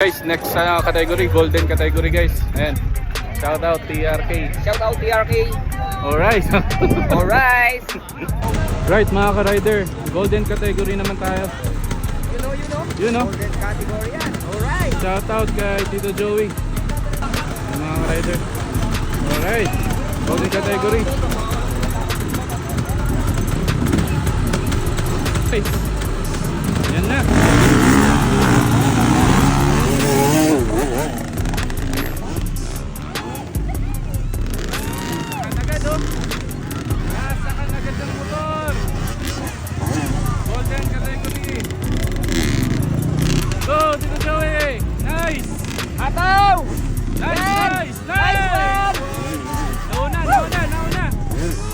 Guys, next category, golden category guys. Ayan. Shout out TRK. Shout out TRK. Alright. Alright. Right mga ka-rider, golden category naman tayo. You know? Golden category yan. Alright. Shout out kay Tito Joey. Mga ka-rider. Alright. Golden category. Okay. Yan na. Agad oh. Nasakan agad ng motor. Golden category. Go, Tito Joey! Nice! Ataw! Nice! Nauna!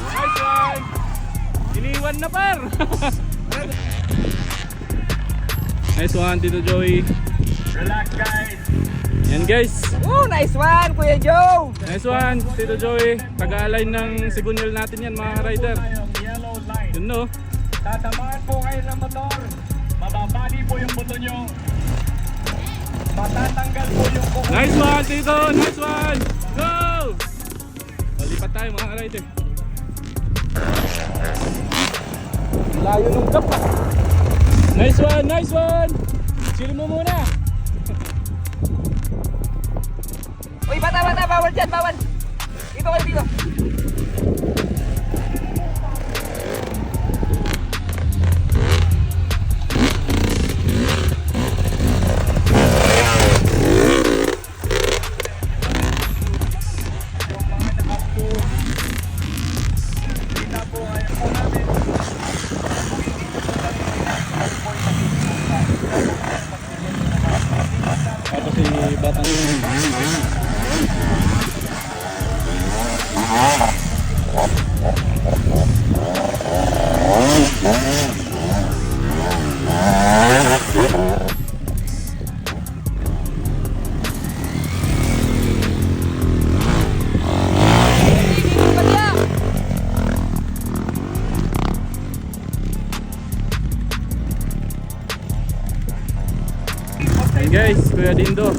Nice one! Iniwan na par! Nice one, Tito Joey. Relax guys. Yan guys. Oh, nice one, Kuya Joe! Nice one, Tito Joey. Taga-align ng Sigunyal natin yan mga rider. Yellow line. Yun no. Tatamaan po kayo ng motor. Mababali po yung buto nyo. Matatanggal po yung kuko. Nice one, Tito! Nice one! Go! Lipat tayo mga rider. Layo nung gap ah. Nice one! Nice one! Chill mo muna! Uy, bata, bawal dyan, bawal! Dito kayo dito! Tapos si Batang Hey guys, Kuya Dindo.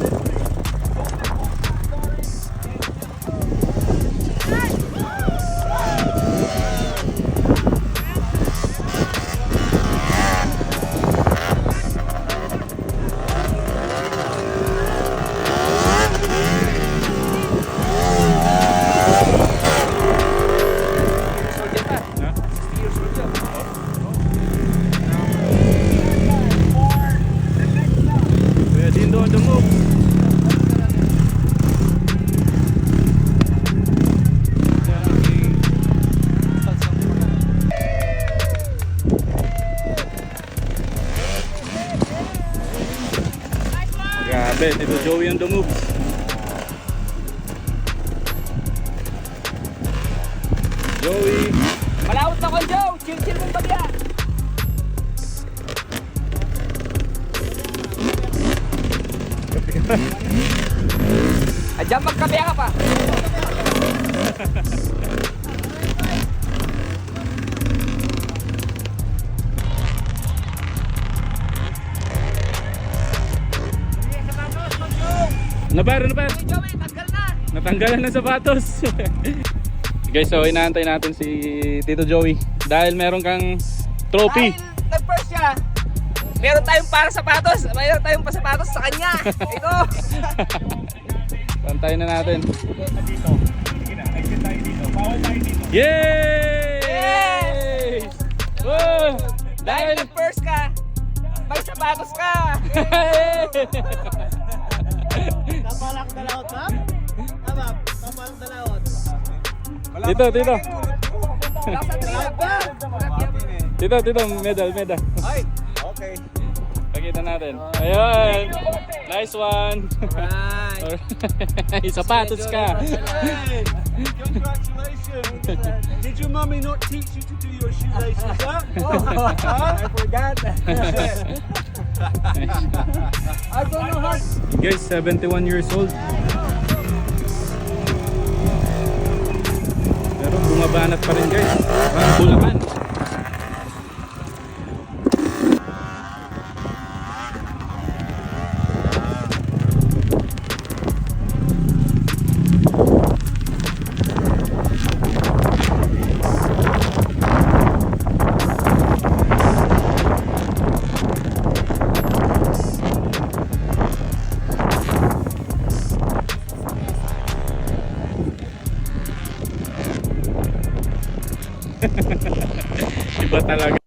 Kuya Dindo on the move. Grabe, Tito Joey on the move. Joey. Malawot na ko, Joe! Chill mong bagya! Adyan magkabiya ka pa! Nabar. Joey, tanggal na! Natanggalan ng sapatos. Guys, so inaantay natin si Tito Joey dahil meron kang trophy. Dahil nag-first siya, meron tayong para sapatos. Meron tayong pasapatos sa kanya. Ito! Antayin na natin. Dito. Sige na, exit tayo dito. Bawal tayo dito. Yay! Oh! Dahil nag-first ka, may sapatos ka! Tapalak dalawat ba? Tama, tapalak dalawat. Dito. Nasa 3 ba? Dito, medal. Ay, okay. Pakita natin. Ayun. Nice one. Right. Sapatos ka. Hey, congratulations. Did your mommy not teach you to do your shoelaces up? I forgot. I don't know how. Guys, 71 years old. Pero bumabanat pa rin guys. Parang Bulacan. Iba talaga.